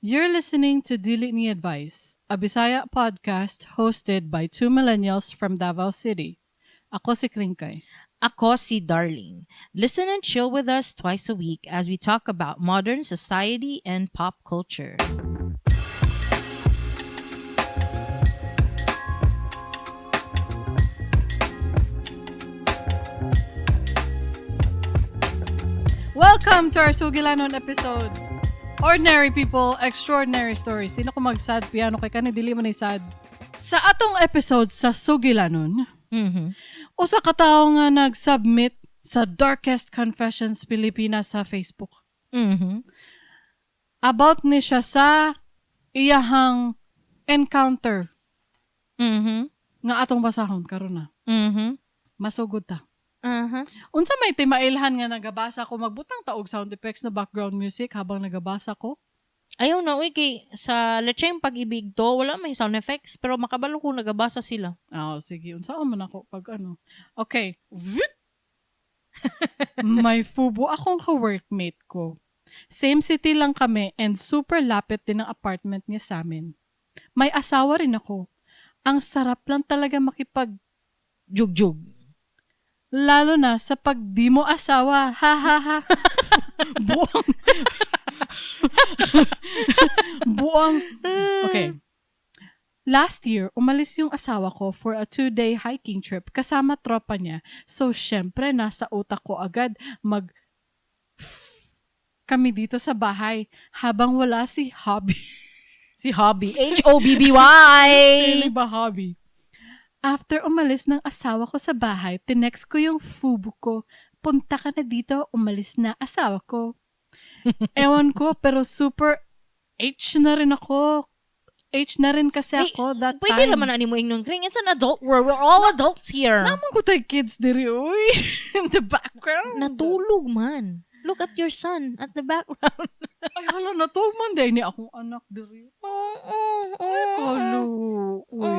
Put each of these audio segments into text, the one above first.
You're listening to Dili Ni Advice, a Bisaya podcast hosted by two millennials from Davao City. Ako si Kringkay. Ako si Darling. Listen and chill with us twice a week as we talk about modern society and pop culture. Welcome to our Sugilanon episode. Ordinary people, extraordinary stories. Di na ko mag-sad piano kay kani dili man sad. Sa atong episode sa Sugilanon, usa ka tawo nga nag-submit sa Darkest Confessions Pilipinas sa Facebook. About ni siya sa iyahang encounter nga atong basahon karon na. Masugod ta. Unsa may timailhan nga nagabasa ko, magbutang taog sound effects no background music habang nagabasa ko? Ayaw na, kay sa lecheng pag-ibig to, wala may sound effects, pero makabalo ko nagabasa sila. Sige. Unsaan man ako pag ano. Okay. May FUBU akong ka-workmate ko. Same city lang kami and super lapit din ang apartment niya sa amin. May asawa rin ako. Ang sarap lang talaga makipag-jugjug. Lalo na sa pag di mo asawa. Ha ha ha. Buong. Buong. Okay. Last year, umalis yung asawa ko for a 2-day hiking trip kasama tropa niya. So, syempre, nasa utak ko agad kami dito sa bahay habang wala si Hobby. Si Hobby. H-O-B-B-Y! Really ba Hobby? After umalis ng asawa ko sa bahay, tinext ko yung FUBU ko. Punta ka na dito, umalis na asawa ko. Ewan ko, pero super H na rin ako. H na rin kasi ako that time. Pwede naman ani mo ingnon Kring. It's an adult world. We're all adults here. Naman ko tayo kids diri, uy. In the background. Natulog man. Look at your son at the background. Ay, hala, natulog man dahil ni akong anak diri. Ay, kalu. Uy.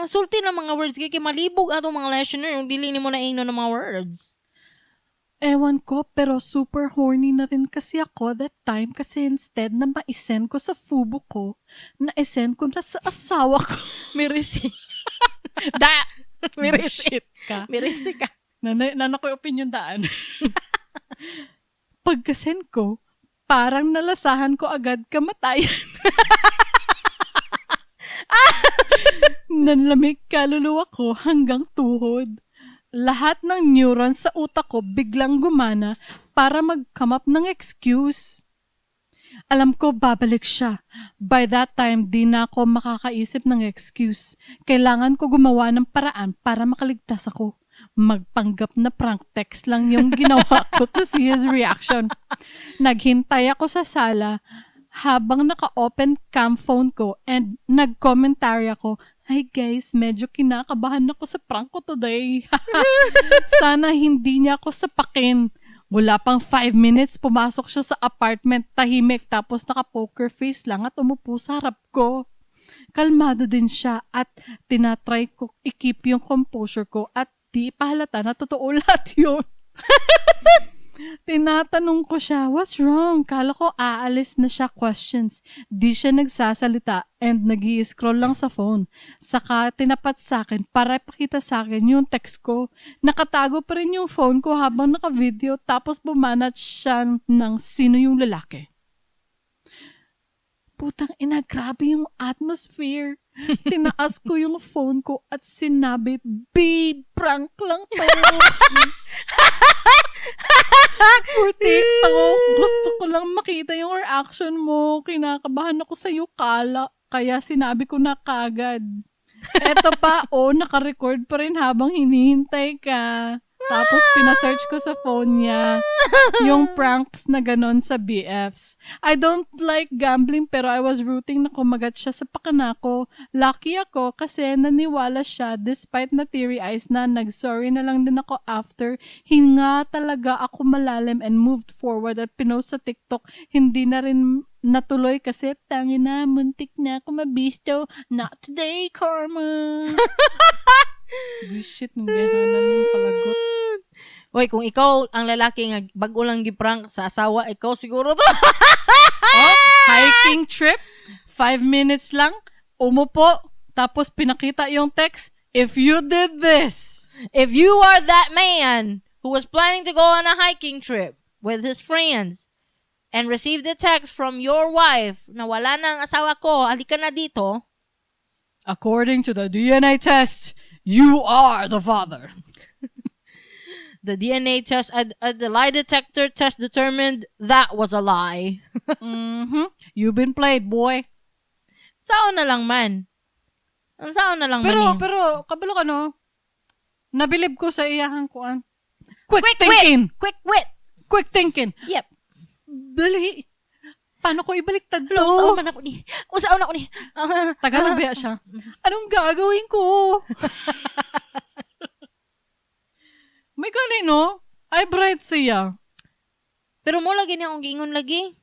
Sulti na mga words kay malibog atong mga listener yung dili nimo na ingnon ng mga words. Ewan ko, pero super horny na rin kasi ako that time kasi instead na ma-send ko sa FUBU ko, na-send ko na sa asawa ko. Mirisi. Mirisi ka. Mirisi ka. Nana ko yung opinion daan. Pagkasend ko, parang nalasahan ko agad kamatayan. Nanlamig kaluluwa ko hanggang tuhod. Lahat ng neurons sa utak ko biglang gumana para mag-come up ng excuse. Alam ko babalik siya. By that time, di na ako makakaisip ng excuse. Kailangan ko gumawa ng paraan para makaligtas ako. Magpanggap na prank text lang yung ginawa ko to see his reaction. Naghintay ako sa sala habang naka-open cam phone ko and nag-commentary ako, "Hi guys, medyo kinakabahan ako sa prank ko today. Sana hindi niya ako sapakin." Wala pang 5 minutes, pumasok siya sa apartment, tahimik, tapos naka-poker face lang at umupo sa harap ko. Kalmado din siya at tinatry ko i-keep yung composure ko at di pahalata na totoo lahat yun. Tinatanong ko siya, "What's wrong?" Kala ko aalis na siya questions. Di siya nagsasalita and nag-i-scroll lang sa phone. Saka tinapat sa akin para ipakita sa akin yung text ko. Nakatago pa rin yung phone ko habang naka-video tapos bumanat siya ng sino yung lalaki. Putang ina, grabe yung atmosphere. Tinaas ko yung phone ko at sinabi, "Babe, prank lang to." Putik ako. Gusto ko lang makita yung reaction mo. Kinakabahan ako sa'yo, kaya sinabi ko na kagad. Eto pa, naka-record pa rin habang hinihintay ka. Tapos pina-search ko sa phone niya yung pranks na ganon sa BFs. I don't like gambling pero I was rooting na kumagat siya sa pakanako. Lucky ako kasi naniwala siya despite na teary eyes na nag-sorry na lang din ako after. Hinga talaga ako malalim and moved forward at pinost sa TikTok. Hindi na rin natuloy kasi tangin na, muntik na ako mabisto. Not today, karma. Bullshit, nung gano'n yung palagot. Hoy, kung ikaw ang lalaki nga bago lang giprank sa asawa, ikaw siguro to. Oh, hiking trip, 5 minutes lang, umupo, tapos pinakita yung text, if you did this. If you are that man who was planning to go on a hiking trip with his friends and received a text from your wife na wala na ang asawa ko, halika na dito. According to the DNA test, you are the father. The DNA test, the lie detector test determined that was a lie. You've been played, boy. Saan na lang man. Ang saan na lang Pero, man. pero, kabalo ka no? Nabilib ko sa iyahang kuan. Quick thinking. Quick wit. Quick thinking. Yep. Dali. Paano ko ibaliktad to? Saan man ako ni? Saan ako ni? Tagalog ba siya? Anong gagawin ko? May gani, no? Ay, bright siya. Pero mo lagi niya akong giingon lagi.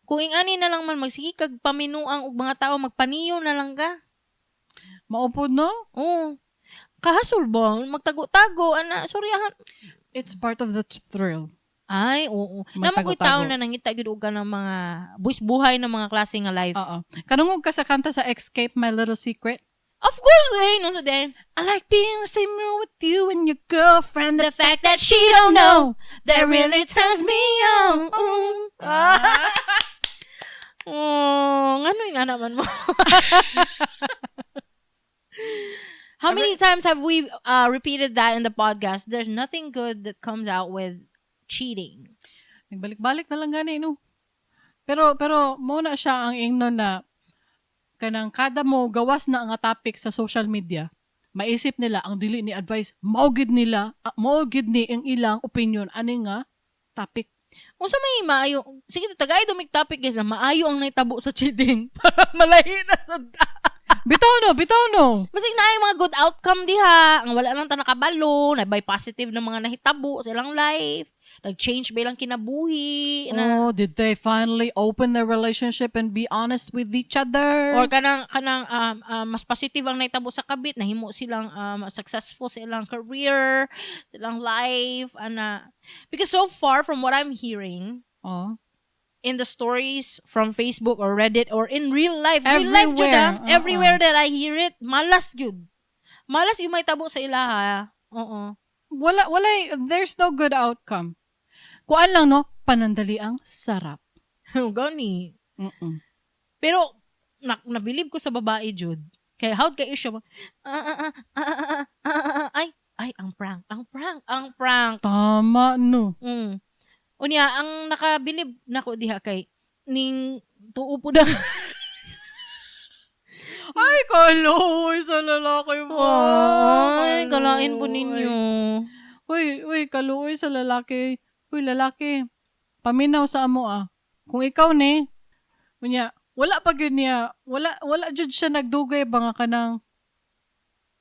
Kung ingani na lang man, magsige kag paminuang og mga tao, magpaniyo na lang ka. Maupod, no? Oo. Kahasol ba? Magtago-tago. Soryahan. It's part of the thrill. Ay, oo. Naman ko'y tao na nangita gid og ka ng mga buhay ng mga klase nga life. Oo. Kanungog ka sa kanta sa Escape My Little Secret? Of course, no sa din. I like being the same room with you and your girlfriend. The fact that she don't know that really turns me on. Ano yung nga naman mo? How many times have we repeated that in the podcast? There's nothing good that comes out with cheating. Nagbalik-balik na lang gani, no? Pero muna siya ang ingnon na kanang kada mo gawas na ang topic sa social media, maisip nila ang Dili Ni Advice, maugid ni ang ilang opinion ani nga topic. Kung sa may maayo, sige tagay dumig topic guys na maayo ang naitabo sa cheating para malahi na sa Bitaw no. Masig na yung mga good outcome diha, ang wala lang ta nakabalo, na by positive na mga nahitabo sa ilang life. Nag-change ba ilang kinabuhi? Did they finally open their relationship and be honest with each other? Or kanang mas positive ang naitabo sa kabit, nahimo silang successful sa ilang career, sa ilang life, because so far from what I'm hearing, in the stories from Facebook or Reddit or in real life, everywhere that I hear it, malas yun. Malas yung may tabo sa ilaha. Oo. Wala, there's no good outcome. Kuan lang, no? Panandali ang sarap. Gani. Pero, nabilib ko sa babae, Jude. Kaya, how kayo siya? Ay, ang prank. Tama, no? Unya, ang nakabilib nako diha kay, ning tuo po na. Ay, kaloy sa lalaki mo. Ay, kalain po ninyo. Uy, kaloy sa lalaki. Uy, lalaki. Paminaw sa amo Kung ikaw ni, wala pa yun niya. Wala jud siya nagdugay ba nga kanang,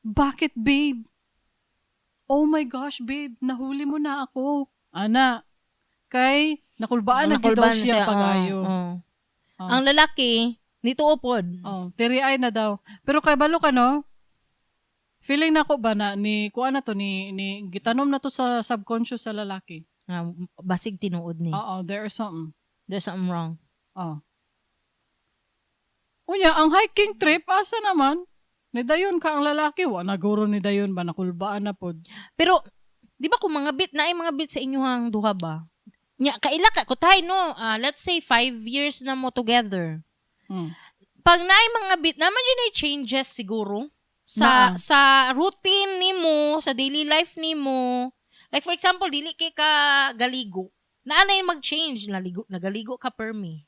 bakit babe? Oh my gosh, babe, nahuli mo na ako. Ana, kay nakulbaan na gid siya pag-ayo. Ang lalaki, nito upod. Tiri-ay na daw. Pero kay balo ka, no? Feeling na ko ba na ni kuan na to ni gitanom na to sa subconscious sa lalaki. Basig tinuod ni. There's something wrong. Unya, ang hiking trip asa naman? Ni dayon ka ang lalaki, wa naguro ni dayon ba nakulbaan na pod. Pero di ba kung mga bit sa inyohang duha ba? Nya kaila ka kutay no. Let's say 5 years na mo together. Pag naay mga bit naman yun ay changes siguro sa routine nimo, sa daily life nimo. Like for example, dili kay ka galigo. Naanay mag-change, nagaligo ka permi.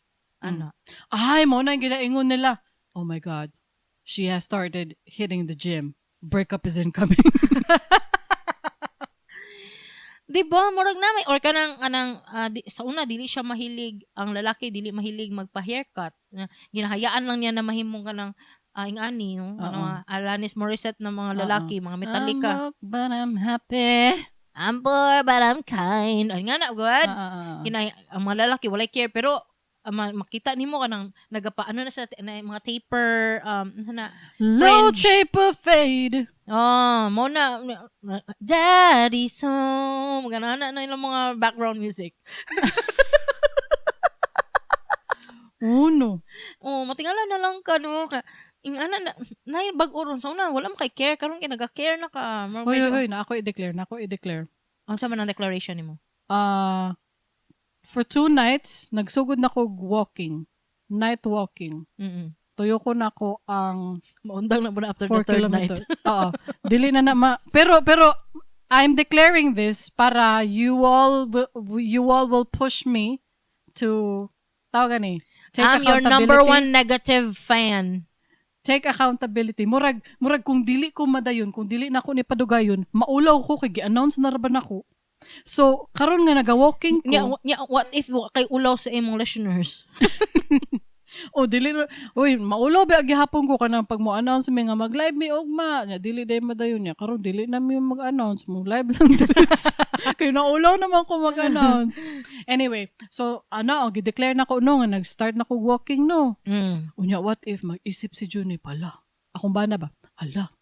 Ay, mo na ginaingon nila. Oh my God. She has started hitting the gym. Breakup is incoming. Diba? Murag na may or kanang sa una dili siya mahilig, ang lalaki dili mahilig magpa-haircut. Ginahayaan lang niya na mahimong kanang ingani no. Alanis Morissette na mga lalaki, mga Metallica. I'm broke, but I'm happy. I'm poor but I'm kind. Ay nga na good. Ang mga lalaki walay care pero makita nimo kanang nagapaano na sa mga taper low taper fade. Mo na daddy's home. Ganana na ilang mga background music. Uno. Matingala na lang ka no. Ingana na bag-o ron sa una, wala mo kay care karon kay naga-care na ka. Hoy, na ako i-declare. Ano sa man ang declaration nimo? For 2 nights, nagsugod na ko walking. Night walking. Tuyo ko na ko ang maundang na mo na after 4 the third kilometer. night. Oo. Dili na pero I'm declaring this para you all will push me to take I'm your number one negative fan. Take accountability. Murag kung dili ko madayon, kung dili na ko ni padugayon, maulaw ko kay gi-announce na raban ako. So, karon nga naga-walking ko. What if kay ulaw sa imong listeners? Dili na. Maulaw ba gihapon ko kanang pag mo announce mi nga mag-live mi ugma. Dili day madayon niya. Karon dili na mi mag-announce mo. Live lang dili. Kay naulaw naman ko mag-announce. Anyway, so gi-declare na ko nga nag-start na ko walking no. Unya, what if mag-isip si Juni pala? Akong bana ba? Hala,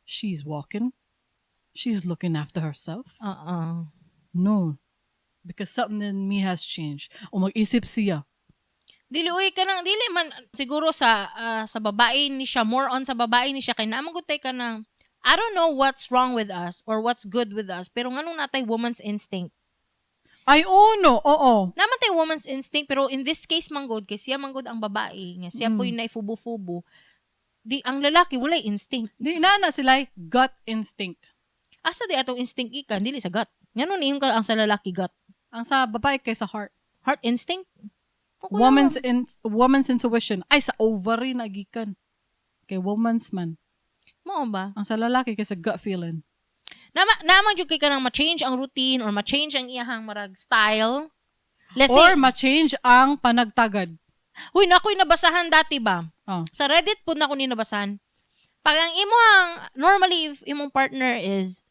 she's walking. She's looking after herself. No. Because something in me has changed. O mag-isip siya. Dili man siguro sa babae ni siya, more on sa babae ni siya kay naamagutay ka ng I don't know what's wrong with us or what's good with us, pero nganong natay woman's instinct. Ay, no. Oo. Naman tay woman's instinct, pero in this case manggod kay siya manggod ang babae, nga siya po yung FUBU. Di ang lalaki walay instinct. Di na sila gut instinct. Asa di atong instinct ikan dili sa gut. Ngano niyon ka ang sa lalaki gut? Ang sa babae kay sa heart. Heart instinct? Woman's intuition. Ay, sa ovary na gikan. Kay woman's man. Mao ba? Ang sa lalaki kay sa gut feeling. Naman jud kay ka nang ma-change ang routine or ma-change ang iyahang marag style. Let's or say, ma-change ang panagtagad. Huy, nako'y nabasahan dati ba? Sa Reddit po na ko ni nabasahan. Pag ang normally if imong partner is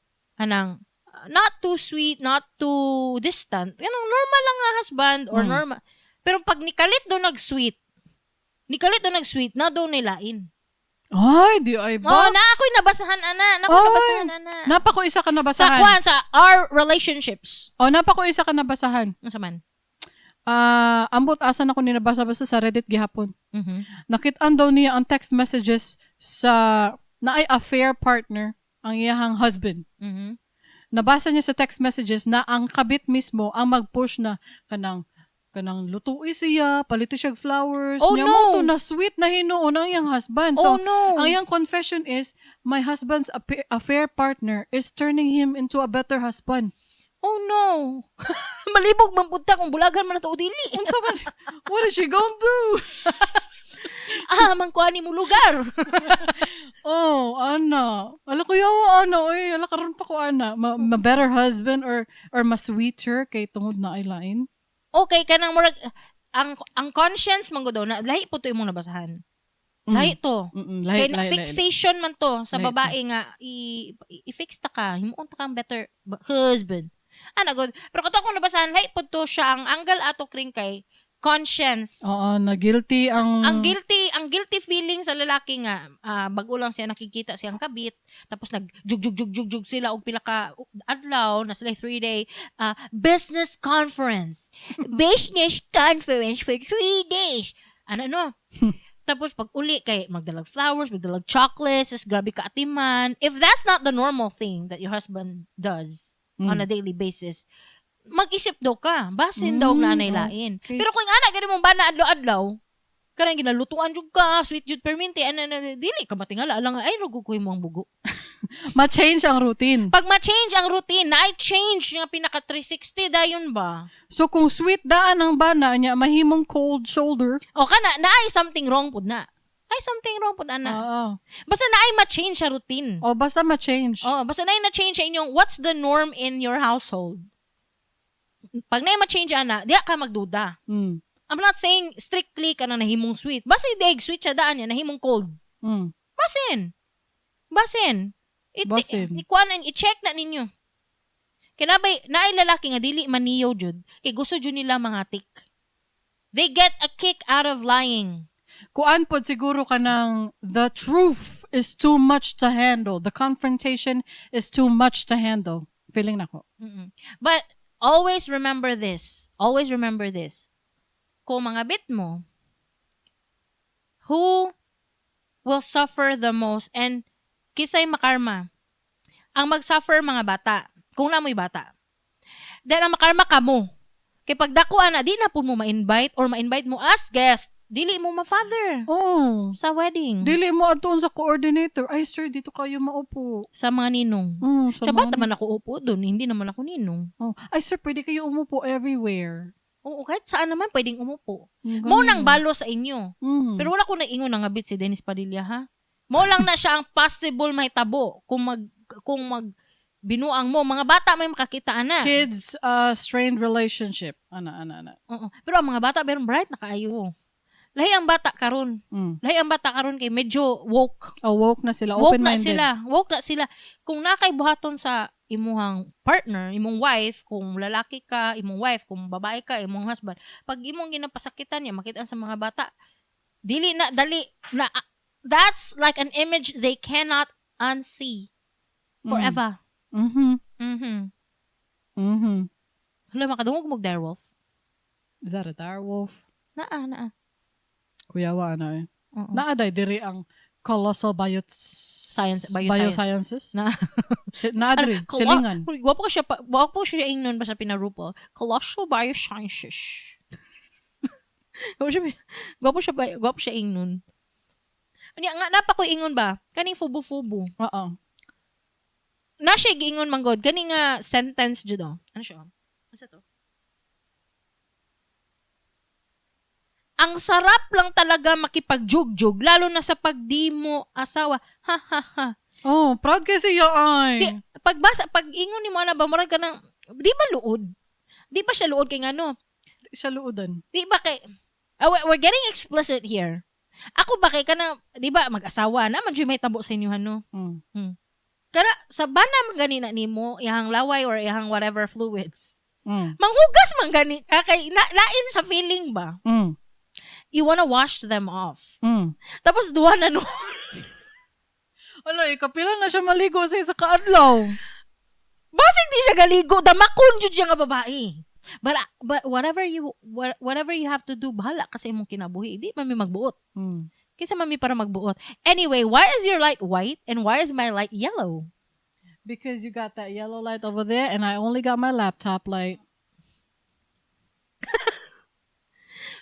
not too sweet, not too distant, normal lang nga husband or normal. Pero pag nikalit daw nag-sweet, na daw nilain. Ay, di ay ba? Na ako'y nabasahan, ana. Napa ko isa ka nabasahan. Sa our relationships. Napa ko isa ka nabasahan. Ano sa man? Ambot asan ako ninabasa-basa sa Reddit gihapon. Nakit-an daw niya ang text messages sa naay affair partner ang iyahang husband. Nabasa niya sa text messages na ang kabit mismo ang mag-push na kanang lutuin siya, palito siya flowers. Niya mo to na sweet na hinuon ang iyang husband. So, ang iyang confession is, my husband's affair partner is turning him into a better husband. Oh no! Malibog man punta kung bulagan man na to o dili. What is she gonna do? Mangkuha ni mo lugar. Ana. Ala ko yawa, ala karon pa ko, ana. Ma-better husband or ma-sweeter kay tungod na ay lain. Okay, kanang murag, ang conscience man daw na, lahi po to imong nabasahan. Lahi to. Kaya fixation man to sa babae nga, i-fix ta ka, himuon ta kang better husband. God. Pero kato akong nabasahan, lahi po to siya, ang anggal ato Kringkay, conscience. Na guilty ang guilty feeling sa lalaki nga bago lang siya nakikita siyang kabit tapos nagjug sila og pila ka adlaw na sila 3-day business conference for 3 days tapos pag uli kay magdalag flowers, magdalag chocolates, grabe ka atiman. If that's not the normal thing that your husband does on a daily basis, mag-isip daw ka. Basin daw nanay lain. Okay. Pero kung anak, gano'n mong bana adlaw-adlaw, karang ginalutuan jud ka, sweet jud perminti, dili ka matingala, alang ay, rugukoy mo ang bugo. Ma-change ang routine. Pag ma-change ang routine, na-change nga pinaka-360 dayon ba? So, kung sweet daan ang bana niya, mahimong cold shoulder. Na-ay something wrong po na. Ay, something wrong po, ana. Basta na-ay ma-change sa routine. Basta ma-change. Basta na-ay na-change sa inyong, what's the norm in your household? Pag na ma-change ana, di ka magduda. I'm not saying strictly ka na nahimong sweet. Basta yung sweet siya daan niya, nahimong cold. Basin. I-check na ninyo. Kinabay, naay lalaki nga, dili maniyo jud. Kay gusto jud nila mga tik. They get a kick out of lying. Kuan pod siguro ka ng the truth is too much to handle. The confrontation is too much to handle. Feeling na ko. But, always remember this. Kung mga bit mo, who will suffer the most and kisay makarma. Ang mag-suffer mga bata. Kung namoy bata. Then ang makarma kamo. Kay pagdakuan na, di na po mo ma-invite or ma-invite mo as guest. Dili mo ma-father. Oh. Sa wedding. Dili mo atoon sa coordinator. Ay, sir, dito kayo maupo. Sa mga ninong. Sa Siya ba't naman ako upo doon? Hindi naman ako ninong. Oh. Ay, sir, pwede kayo umupo everywhere. Oo, kahit saan naman pwedeng umupo. Mo nang balo sa inyo. Pero wala ko nag-ingon na ngabit si Dennis Padilla, ha? Mo lang na siya ang possible may tabo kung mag binuang mo. Mga bata may makakita na. Kids, strained relationship. Ana. Oo. Pero ang mga bata, pero bright na kaayo. Lahi ang bata karon. Lahi ang bata karon kay medyo woke. Oh, woke na sila. Open-minded. Woke na Open-minded. sila. Kung nakay buhaton sa imuhang partner, imong wife, kung lalaki ka, imong wife, kung babae ka, imong husband, pag imong ginapasakitan niya, makita sa mga bata, dali na, that's like an image they cannot unsee forever. Hala, makadungog mo direwolf. Is that a direwolf? Naa. Kuyawa, ano eh. Naaday, diri ang colossal biosciences. Naadri, silingan. Gwapo siya ingnon ba sa pinarupol. Colossal biosciences. Gwapo siya ingnon. Ano nga, napa ko ingon ba? Kaning FUBU. Oo. Na siya giingon manggod. Kaning nga sentence dyan. Ano siya? Ano sa to? Ang sarap lang talaga makipagjugjug, lalo na sa pagdi mo asawa. Ha, ha, ha. Oh, proud kasi yung ay. Pag ingon ni mo na ba, marag ka ng, di ba luod? Di ba siya luod kay ano? Di siya luodan. Di ba kay, we're getting explicit here. Ako ba kay ka na, di ba, mag-asawa na, man may tabo sa inyo, ano? Kaya, sa bana man ganina ni mo, ihang laway or ihang whatever fluids. Manghugas man gani, kay, lain sa feeling ba? You wanna wash them off. Tapos duwa na no. Wala, kapila na siya maligo sa isa kaadlaw. Basig di siya galigo, damakon jud siya nga babae. But whatever you have to do, bahala kasi imong kinabuhi. Di mami magbuot. Kaysa mami para magbuot. Anyway, why is your light white and why is my light yellow? Because you got that yellow light over there and I only got my laptop light.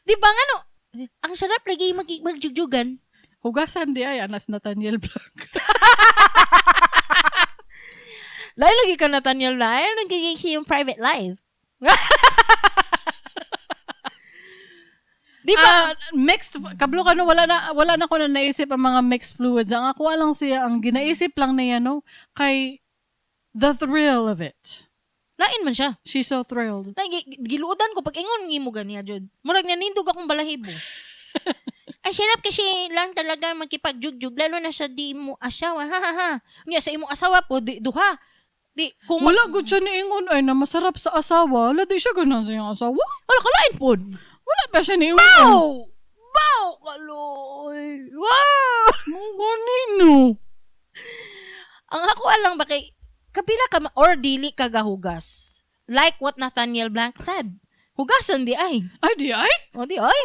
Di ba nga no? Ang sarap lagi magjugjugan. Hugasan di ay anas Nathaniel Blanc. Lain lagi ka Nathaniel na. Ayaw nagiging siya yung private life. Di ba? Mixed, kablo ka no, wala na ko na naisip ang mga mixed fluids. Ang ako lang siya, ang ginaisip lang niya, no, kay the thrill of it. Lain man siya. She's so thrilled. Giluodan ko pag ingon mo ganiya jud. Murag nanindog akong balahibo. Ay sarap kasi lang talaga magkipagjugjug lalo na sa di mo asawa. Ha ha ha. Nya sa imong asawa po duha. Di kung wala gud siya ni ingon ay na masarap sa asawa. Wala di siya ganan sa iyang asawa. Wala kalain pod. Wala pa siya ni ingon. Bow kaloy. Wow. Ganino. Ang ako alang ba kay kapila ka or dili ka gahugas. Like what Nathaniel Blanc said. Hugasan di ay. Ay, di ay? O di ay.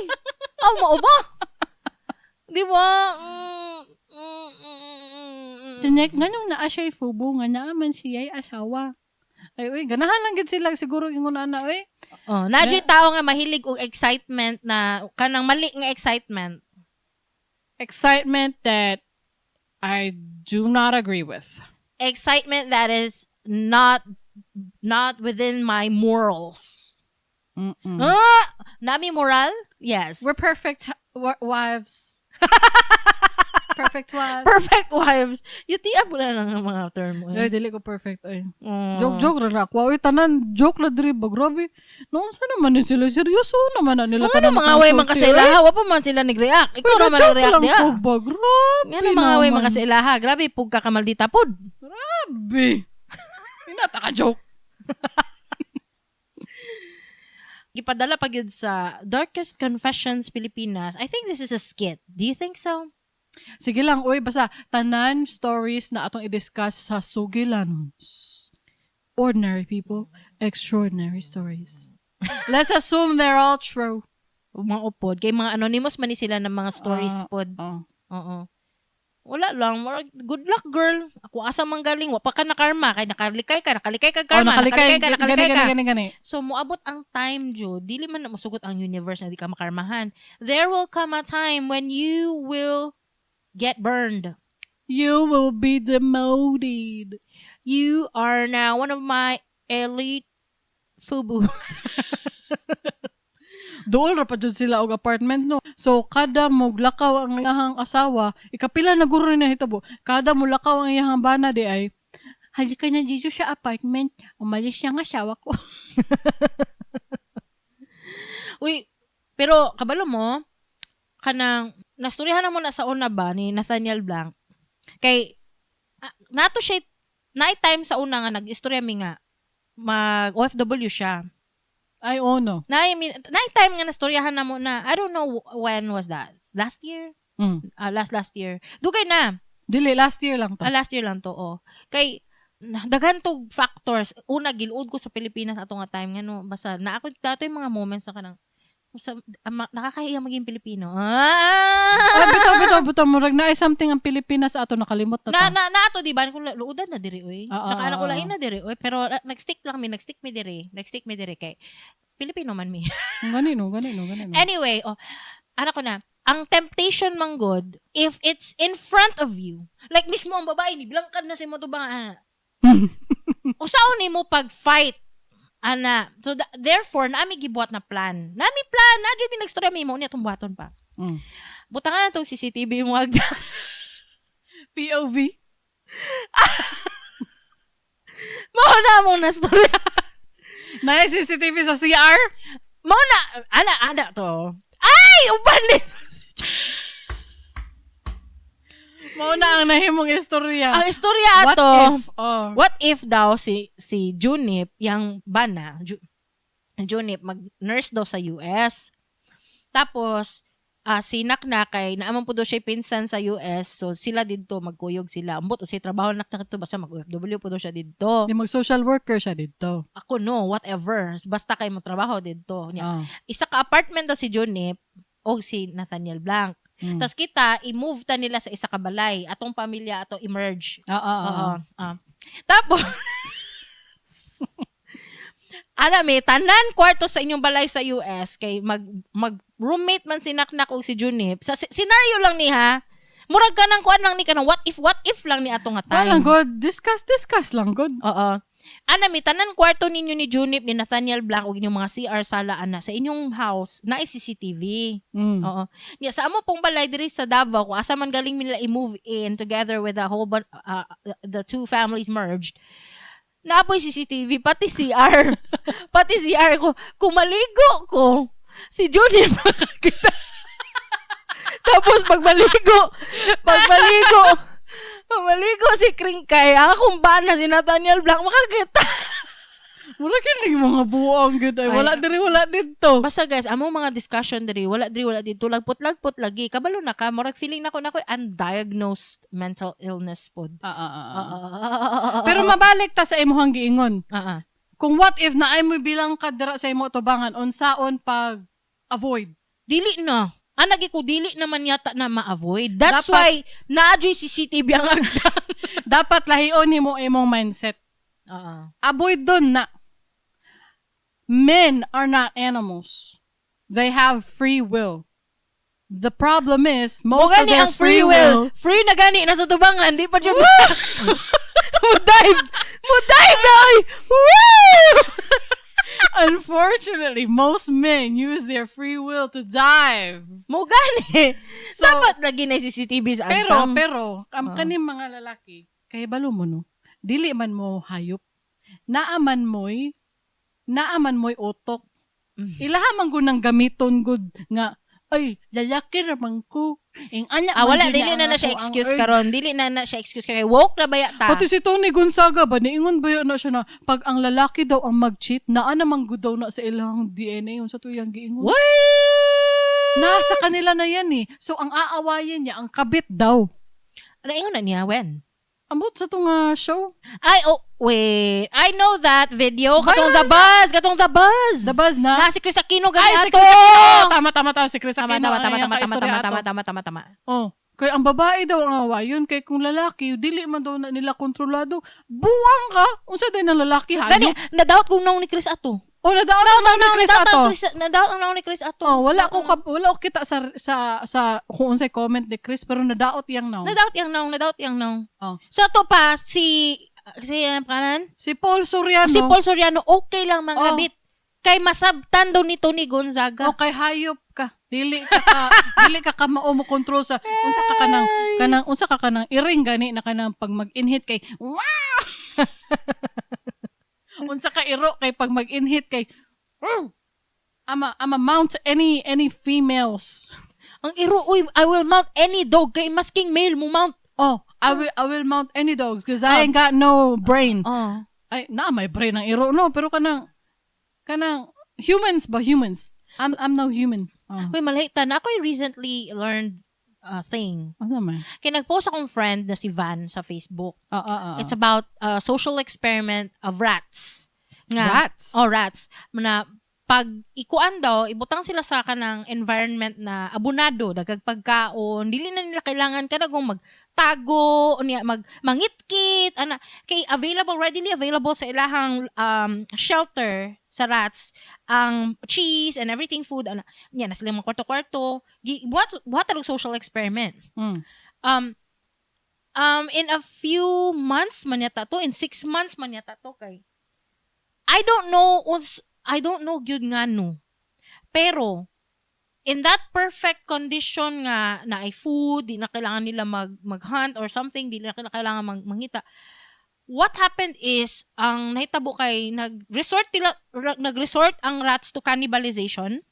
Mao ba? Di ba? Tinek na nung naa siya'y FUBU nga naaman siya'y asawa. Ay, uy, ganahan lang gid sila siguro ingon na, uy. Oh, nadyo tao nga mahilig og excitement na kanang mali nga excitement. Excitement that I do not agree with. Excitement that is not within my morals. Nami moral? Yes. We're perfect wives. Perfect wives. Perfect wives. Yutiap na lang ang mga term mo. Ay, dili ko perfect. Ay. Joke ra ako. Uy, tanan, joke la diri ba? Grabe. Noon sa naman sila. Seryoso naman na nila. Ano mga way man kasailaha? Wa pa man sila nag-react. Ikaw naman nag-react diya. Grabe ano mga way man kasailaha? Grabe, pug ka kamaldita pod. Grabe. Inata ka joke. Gipadala pa gyud sa Darkest Confessions Pilipinas. I think this is a skit. Do you think so? Sige lang, uy, basta tanan stories na atong i-discuss sa Sugilanon. Ordinary people, extraordinary stories. Let's assume they're all true. mga upod. Kay mga anonymous man ni sila ng mga stories pod. Oo. Wala lang. Good luck, girl. Ako asa man galing. Wa pa ka na karma. Kay nakalikay ka karma. Nakalikay ka. Gani. So, muabot ang time, Jo. Dili man na musugot ang universe na di ka makarmahan. There will come a time when you will get burned. You will be demoted. You are now one of my elite FUBU. Dool ra pa jud sila og apartment no. So kada moglakaw ang iyahang asawa, ikapila na guro na hitabo. Kada mulakaw ang iyahang bana di ay halika na dito sa apartment. Umalis siya ang asawa ko. Uy, pero kabalo mo kanang nastoryahan na mo na sa una ba ni Nathaniel Blanc. Kay nato siya night time sa una nga nag-istorya mi nga mag OFW siya. Ay, no. Night time nga nastoryahan na mo na, I don't know when was that. Last year? Last year. Dugay na. Dili, last year lang to. Last year lang to, Kay, daghan to factors. Una, giluod ko sa Pilipinas ato nga time nga no. Basta, naako dato yung mga moments na kanang, nakakahiya maging Pilipino. Bitaw. Murag na ay something ang Pilipinas ato nakalimot na to. Na ato, di ba? Luudan na diri, oy. Nakaana ko lain na diri, oy. Pero nag-stick mi diri. Kay, Pilipino man mi. Ganino. Anyway, ano ko na, ang temptation man good, if it's in front of you, like mismo ang babae, ni blangkad na si mo to ba, o saan ni mo pag-fight, ana. So, therefore, nami gibuhat na plan. Na dyan nagstorya mi mo niya itong buhaton pa. Butangan na itong CCTV mo agda. POV? Mauna mong nastorya. Na CCTV sa CR? Mauna, ana to. Ay! Uban nito. Mauna ang nahimong istorya. Ang istorya ato, what if daw si Junip, yung Bana, Junip, mag-nurse daw sa US. Tapos, si Naknak kay naaman po daw siya pinsan sa US, so sila dito, magkuyog sila. Ambot o si trabaho Naknak ito, basta mag-OFW po daw siya dito. Di mag-social worker siya dito. Ako no, whatever. Basta kayo trabaho dito. Isa ka apartment daw si Junip o si Nathaniel Blanc. Tapos kita, i-move ta nila sa isa ka balay. Atong pamilya, ato emerge. Tapos, may tanan kwarto sa inyong balay sa US, kay mag-roommate man si Naknak o si Junip. Sa scenario lang ni ha, murag ka ng kuan lang ni ka ng what if lang ni atong nga time. Walang good. Discuss lang good. May tanan kwarto ninyo ni Junip, ni Nathaniel Blanc, o inyong mga CR sala, sa inyong house, na CCTV. Sa amo pong balay diri sa Davao, kung asa man galing nila i-move in together with the two families merged, naapoy CCTV, pati CR. Pati CR ko. Kung maligo ko, si Junip makakita. Tapos pagbaligo si Kringkay, akong Bana, si Nathaniel Blanc, makakita. Wala kinig mga buong good. Wala dito. Basta guys, among mga discussion diri, wala dito. Lagpot lagi. Kabalo na ka, murag feeling na ko undiagnosed mental illness pod. Pero mabalik ta sa imuhang giingon. Kung what if na ay mo bilang kadra sa imo tubangan, unsaon pag avoid? Dili na. Anagi ko, dili naman yata na ma-avoid. That's why, na-adjoy CCTV ang agdang. Dapat lahion ni mo imong mindset. Avoid dun na. Men are not animals. They have free will. The problem is, most of their free will. Free na gani, nasa tubangan, di pa dyan. Mudive na! Woo! Unfortunately, most men use their free will to dive. Mo gani. So, dapat lagi na CCTV sa agdang. Pero, kaning mga lalaki, kaya balo mo no, dili man mo hayop, naaman mo'y utok. Ilahamang ko ng gamiton good nga, ay, lalaki ramang ko. Wala, dili na siya excuse karon. Dili na siya excuse karon. Woke na ba ta? Pati si Tony Gonzaga ba, niingon ba na siya na, pag ang lalaki daw ang mag-cheat, naa namang good daw na sa ilang DNA, yung sa tuyang giingon. What? Nasa kanila na yan eh. So, ang aawayan niya, ang kabit daw. Naingon na niya, when? ambot sa itong show. Wait. I know that video. Katong Viral The Buzz. The Buzz na. Na si Chris Aquino gali Ay, si ato. Chris Aquino. Tama. Si Chris Aquino. Tama. Oh, kaya ang babae daw ang awayon. Kaya kung lalaki, dili man daw na nila kontrolado. Buwang ka. Unsa din ng lalaki, ha? Gani, na-doubt kung naong ni Chris ato. Oh, na-doubt ang ni Chris ato. Na-doubt ang naong ni Chris ato. Oh, wala ko kita sa kung unsay comment ni Chris, pero na-doubt yang naong. Na-doubt yang naong. Oh. So, to pa, si ano kanan? Si Paul Soriano. Si Paul Soriano, okay lang mga bit. Kay masabtan daw ni Tony Gonzaga. Okay, hayop ka. Dili ka mao mo control sa unsa ka kanang iring gani na kanang pag mag-inhit kay wow. Unsa ka iro kay pag mag-inhit kay ama mount any females. Ang iro, I will mount any dog kay masking male mo mount. Oh, I will mount any dogs because I ain't got no brain. Ay, may brain ang iro no, pero kanang humans. I'm no human. Uy, malita na ako recently learned thing. Ano man? Kaya nag-post akong friend na si Van sa Facebook. It's It's about a social experiment of rats. Rats? Oh, rats. Na pag ikuan daw, ibutang sila sa kanang environment na abunado, dagag pagkaon, dili na nila kailangan kanagong magtago, mangitkit, kay readily available sa ilahang shelter sa rats, ang cheese and everything food, na sila mga kwarto-kwarto, buhat ang social experiment. In a few months man yata to, in 6 months man yata to, kay I don't know gyud nga no. Pero in that perfect condition nga na ay food, di na kailangan nila mag-hunt or something, di na kailangan mangita. What happened is ang nahitabo kay nag-resort ang rats to cannibalization.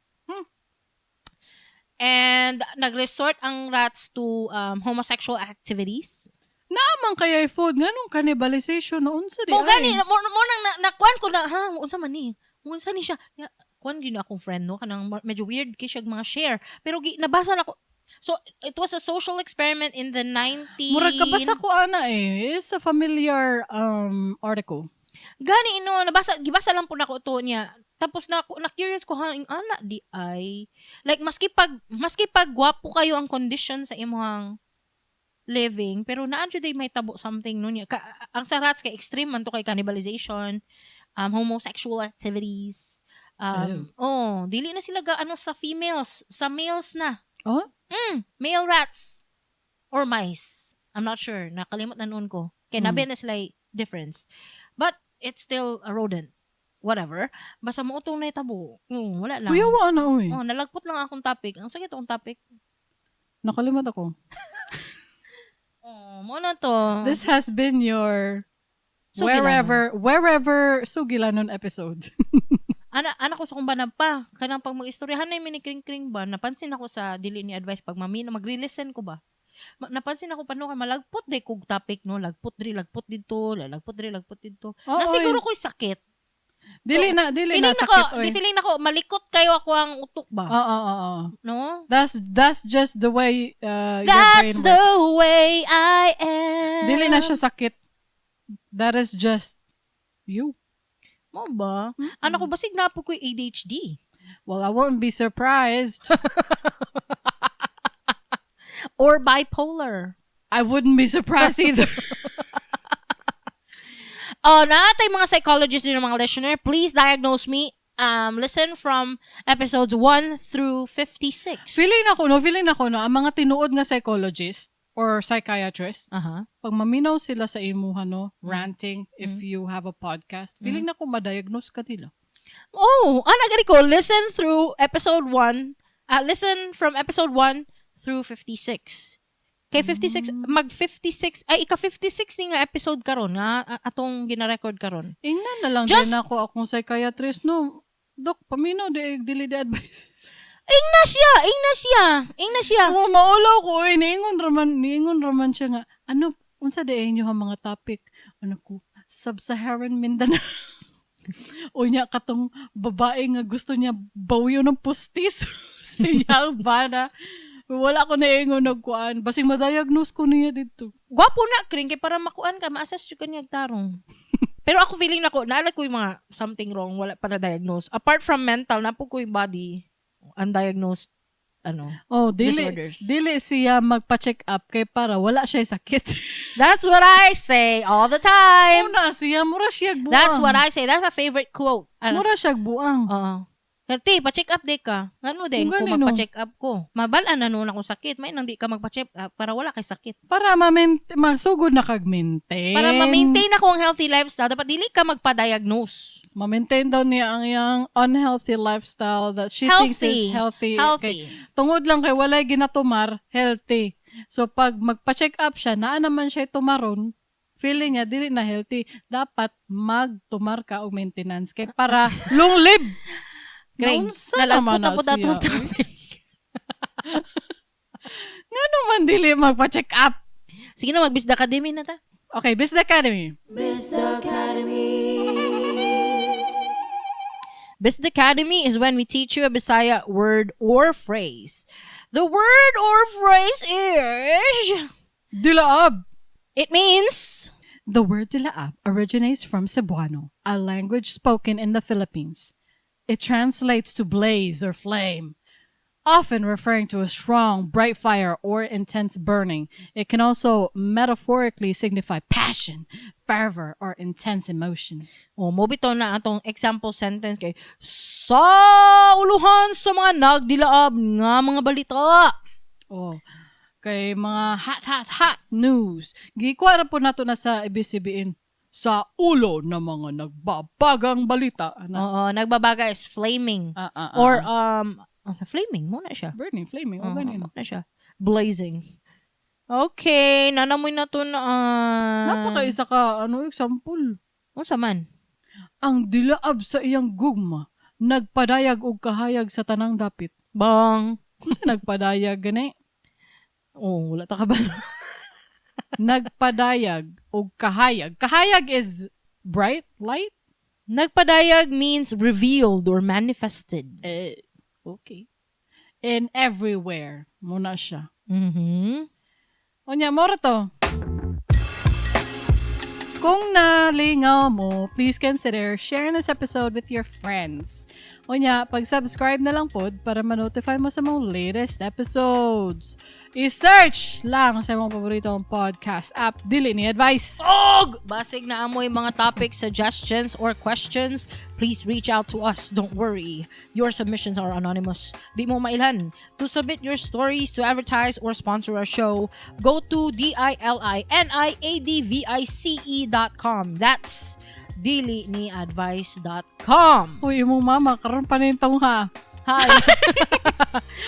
And nag-resort ang rats to homosexual activities. Naman kaya food nganong cannibalization na unsa di mo gani mo nang nakuan ko na unsa man ni unsa ni siya kuan gyud akong friend no kanang medyo weird kay siya mga share pero nabasa na ko. So it was a social experiment in the 90s. Murag kabasa ko it's a familiar article. Gani gibasa lang po nako to niya. Tapos na curious ko ana di ay like maski pag gwapo kayo ang condition sa imong living, pero naan jud may tabo something no niya. Ang sa rats kay extreme man to kay cannibalization, homosexual activities. Dili na sila sa females, sa males na. Oh? Male rats or mice. I'm not sure. Nakalimot na noon ko. Kaya nabi na sila difference. But it's still a rodent. Whatever. Basta mo utong na itabo. Wala lang. Kuya, wala na, uy. Nalagpot lang akong topic. Ang sakit akong topic. Nakalimot ako. Mo na to. This has been your Sugilanon. wherever Sugilanon episode. Anak ko sa kung Bana pa. Kanang pag mag-istoryahan na yung mini-kring-kring ba, napansin ako sa Dili Ni Advice pag mag-re-listen ko ba. Napansin ako paano ka malagpot day kog topic no, lagpot dito. Na siguro ko'y sakit. Dili na sakit oy. Feeling nako malikot kayo ako ang utok ba. Oo. No? That's just the way your brain That's works. the way I am. Dili na siya sakit. That is just you. Mo ba? Anak ko basig na po ko'y ADHD. Well, I won't be surprised. Or bipolar. I wouldn't be surprised either. Natay mga psychologists din ng mga listener, please diagnose me. Listen from episodes 1 through 56. Feeling ako no, ang mga tinuod nga psychologist or psychiatrist, pag maminaw sila sa imuha no, ranting, if you have a podcast, feeling na ko ma-diagnose ka nila. Gani ko, listen from episode 1 through 56. Kay 56, mag-56, ay ika-56 ni nga episode karon nga atong gina-record karon. Ingnan na lang din ako akong psychiatrist no. Dok, paminaw Dili Ni Advice. Ingna siya. Maulaw ko niingon raman siya nga. Unsa day inyo ang mga topic? Sub-Saharan Mindanao. O niya katong babae nga gusto niya bawyo ng pustis sa iyang Bana. Wala ko na ingon nagkuan. Basing ma-diagnose ko niya dito. Gwapo na, Kringkay, para makuan ka, ma-assess yung kanyang tarong. Pero ako feeling na ko, naalag ko yung mga something wrong, wala pa na-diagnose. Apart from mental, napo ko yung body, undiagnosed, disorders. Dili siya magpa-check up kay para wala siya sakit. That's what I say all the time. Una siya, mura siya buang. That's what I say. That's my favorite quote. Mura siya buang. Kati, pa-check up di ka. Ano din, kung magpa-check up ko. Mabalaan na noon akong sakit. May nang di ka magpa-check up para wala kay sakit. Para masugod na kag-maintain. Para ma-maintain ako ang healthy lifestyle, dapat dili ka magpa-diagnose. Ma-maintain daw niya ang iyang unhealthy lifestyle that she thinks is healthy. Healthy. Tungod lang kay walay ginatumar, healthy. So pag magpa-check up siya, naa naman siya tumaron, feeling niya dili na healthy. Dapat magtumar ka og maintenance kay para long live. Greg, nalagputa po dato nga naman dili magpa-check up. Sige na, mag-Bisda Academy na ta. Okay, Bisda Academy. Bisda Academy. Bisda Academy is when we teach you a Bisaya word or phrase. The word or phrase is... Dilaab. It means... The word dilaab originates from Cebuano, a language spoken in the Philippines. It translates to blaze or flame, often referring to a strong, bright fire or intense burning. It can also metaphorically signify passion, fervor, or intense emotion. Mobito na atong example sentence kay sa uluhan sa mga nagdilaab nga mga balita. Kay mga hot news. Gikwara po nato na sa ABCBN. Sa ulo ng mga nagbabagang balita. Nagbabaga is flaming. Or, flaming, muna siya. Burning, flaming. Muna siya. Blazing. Okay, nanamoy na to na. Napaka-isa ka, example. Unsa man? Ang dilaab sa iyang gugma, nagpadayag og kahayag sa tanang dapit. Bang! Nagpadayag, gani? Wala ta ka ba? Nagpadayag o kahayag. Kahayag is bright light. Nagpadayag means revealed or manifested. Okay. And everywhere. Muna siya. Mm-hmm. Mora to. Kung nalingaw mo, please consider sharing this episode with your friends. Pag-subscribe na lang po para ma-notify mo sa mga latest episodes. I-search lang sa mga paboritong podcast app, Dili Ni Advice. Basig na amoy mga topic suggestions or questions, please reach out to us. Don't worry. Your submissions are anonymous. Di mo mailhan. To submit your stories, to advertise or sponsor our show, go to DILINIADVICE.com. That's DiliNiAdvice.com. Uy, imong mama, karon pa nintong ha. Hi.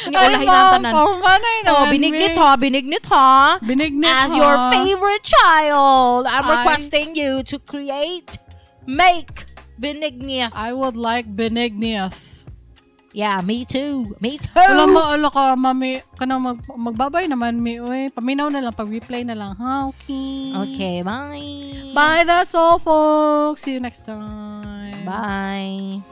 Ulahin ang tanan. Binignit ha. As your favorite child, I'm requesting you to make binignit. I would like binignit. Yeah, me too. Wala ka, mami, kanang magbabay naman, paminaw na lang, pag-replay na lang, ha? Okay, bye. Bye, that's all, folks. See you next time. Bye.